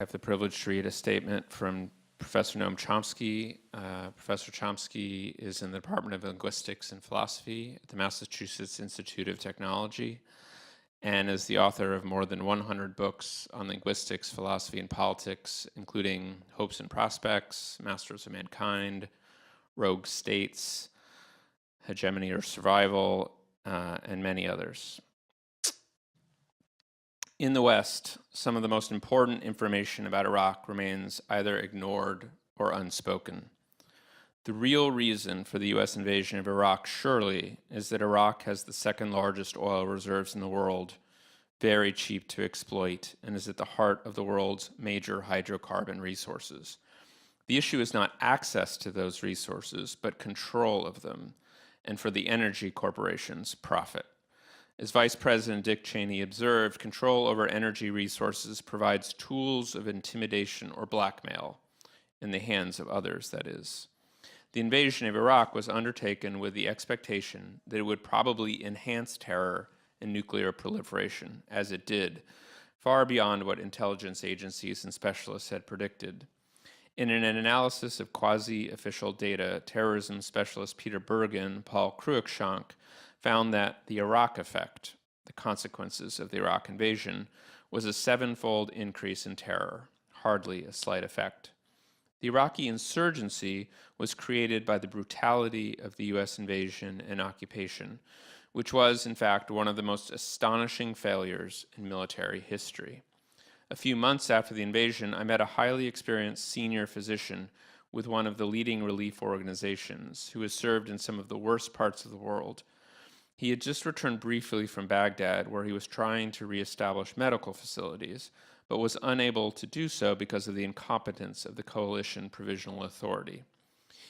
have the privilege to read a statement from Professor Noam Chomsky. Professor Chomsky is in the Department of Linguistics and Philosophy at the Massachusetts Institute of Technology and is the author of more than 100 books on linguistics, philosophy, and politics, including Hopes and Prospects, Masters of Mankind, Rogue States, Hegemony or Survival, and many others. In the West, some of the most important information about Iraq remains either ignored or unspoken. The real reason for the US invasion of Iraq, surely, is that Iraq has the second largest oil reserves in the world, very cheap to exploit, and is at the heart of the world's major hydrocarbon resources. The issue is not access to those resources, but control of them, and for the energy corporations, profit. As Vice President Dick Cheney observed, control over energy resources provides tools of intimidation or blackmail, in the hands of others, that is. The invasion of Iraq was undertaken with the expectation that it would probably enhance terror and nuclear proliferation, as it did, far beyond what intelligence agencies and specialists had predicted. In an analysis of quasi-official data, terrorism specialist Peter Bergen, Paul Cruikshank, found that the Iraq effect, the consequences of the Iraq invasion, was a 7-fold increase in terror, hardly a slight effect. The Iraqi insurgency was created by the brutality of the US invasion and occupation, which was, in fact, one of the most astonishing failures in military history. A few months after the invasion, I met a highly experienced senior physician with one of the leading relief organizations who has served in some of the worst parts of the world. He had just returned briefly from Baghdad, where he was trying to reestablish medical facilities, but was unable to do so because of the incompetence of the Coalition Provisional Authority.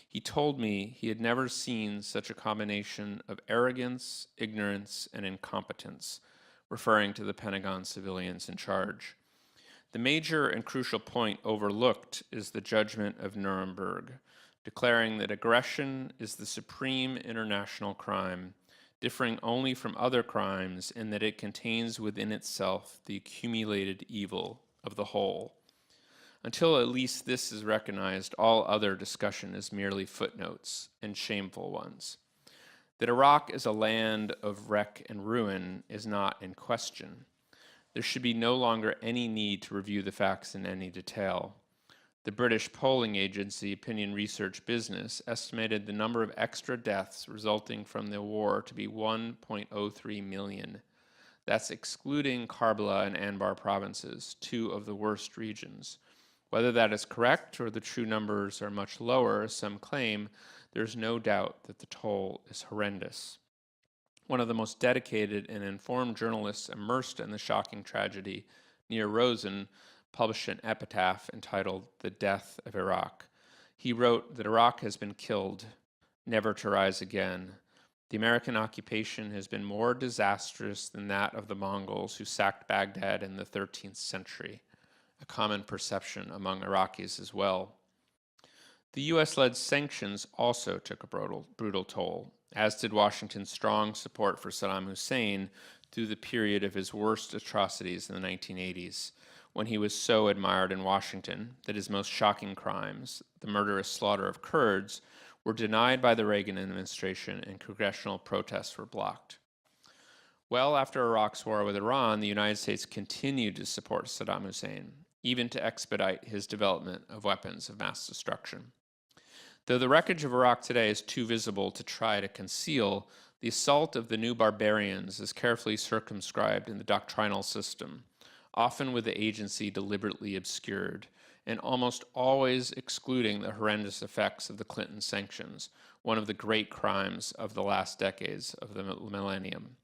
He told me he had never seen such a combination of arrogance, ignorance, and incompetence, referring to the Pentagon civilians in charge. The major and crucial point overlooked is the judgment of Nuremberg, declaring that aggression is the supreme international crime, differing only from other crimes in that it contains within itself the accumulated evil of the whole. Until at least this is recognized, all other discussion is merely footnotes, and shameful ones. That Iraq is a land of wreck and ruin is not in question. There should be no longer any need to review the facts in any detail. The British polling agency Opinion Research Business estimated the number of extra deaths resulting from the war to be 1.03 million. That's excluding Karbala and Anbar provinces, 2 of the worst regions. Whether that is correct or the true numbers are much lower, as some claim, there's no doubt that the toll is horrendous. One of the most dedicated and informed journalists immersed in the shocking tragedy, Nir Rosen, published an epitaph entitled The Death of Iraq. He wrote that Iraq has been killed, never to rise again. The American occupation has been more disastrous than that of the Mongols who sacked Baghdad in the 13th century, a common perception among Iraqis as well. The US-led sanctions also took a brutal toll, as did Washington's strong support for Saddam Hussein through the period of his worst atrocities in the 1980s, when he was so admired in Washington that his most shocking crimes, the murderous slaughter of Kurds, were denied by the Reagan administration and congressional protests were blocked. Well after Iraq's war with Iran, the United States continued to support Saddam Hussein, even to expedite his development of weapons of mass destruction. Though the wreckage of Iraq today is too visible to try to conceal, the assault of the new barbarians is carefully circumscribed in the doctrinal system, often with the agency deliberately obscured, and almost always excluding the horrendous effects of the Clinton sanctions, one of the great crimes of the last decades of the millennium,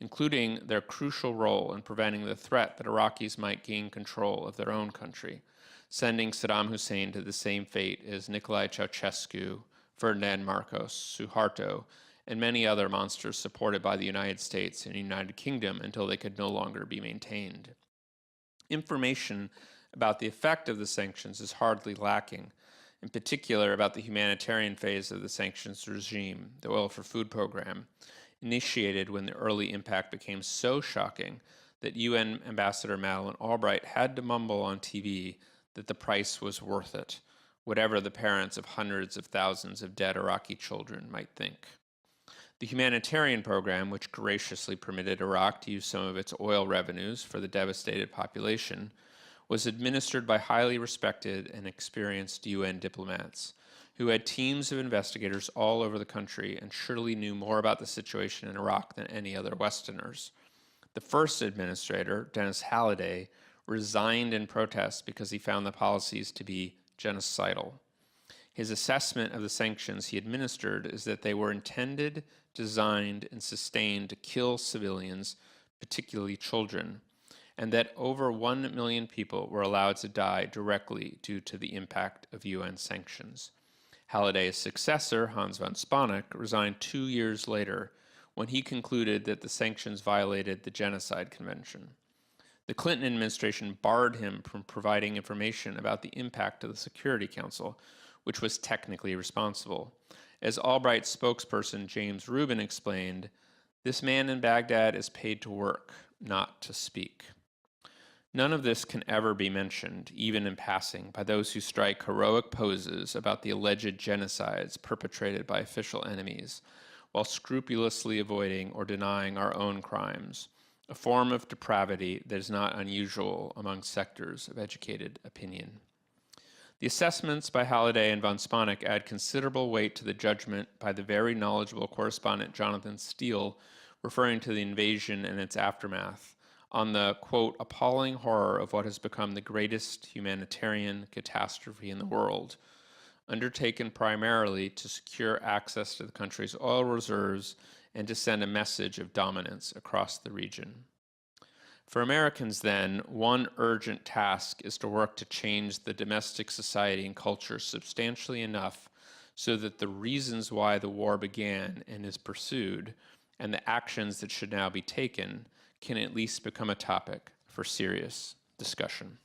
including their crucial role in preventing the threat that Iraqis might gain control of their own country, sending Saddam Hussein to the same fate as Nicolae Ceausescu, Ferdinand Marcos, Suharto, and many other monsters supported by the United States and United Kingdom until they could no longer be maintained. Information about the effect of the sanctions is hardly lacking, in particular about the humanitarian phase of the sanctions regime, the Oil for Food program, initiated when the early impact became so shocking that UN Ambassador Madeleine Albright had to mumble on TV that the price was worth it, whatever the parents of hundreds of thousands of dead Iraqi children might think. The humanitarian program, which graciously permitted Iraq to use some of its oil revenues for the devastated population, was administered by highly respected and experienced UN diplomats who had teams of investigators all over the country and surely knew more about the situation in Iraq than any other Westerners. The first administrator, Dennis Halliday, resigned in protest because he found the policies to be genocidal. His assessment of the sanctions he administered is that they were intended, designed, and sustained to kill civilians, particularly children, and that over 1 million people were allowed to die directly due to the impact of UN sanctions. Halliday's successor, Hans von Spanek, resigned 2 years later when he concluded that the sanctions violated the Genocide Convention. The Clinton administration barred him from providing information about the impact of the Security Council, which was technically responsible. As Albright's spokesperson James Rubin explained, this man in Baghdad is paid to work, not to speak. None of this can ever be mentioned, even in passing, by those who strike heroic poses about the alleged genocides perpetrated by official enemies, while scrupulously avoiding or denying our own crimes, a form of depravity that is not unusual among sectors of educated opinion. The assessments by Halliday and von Spanek add considerable weight to the judgment by the very knowledgeable correspondent Jonathan Steele, referring to the invasion and its aftermath, on the, quote, appalling horror of what has become the greatest humanitarian catastrophe in the world, undertaken primarily to secure access to the country's oil reserves and to send a message of dominance across the region. For Americans, then, one urgent task is to work to change the domestic society and culture substantially enough so that the reasons why the war began and is pursued, and the actions that should now be taken, can at least become a topic for serious discussion.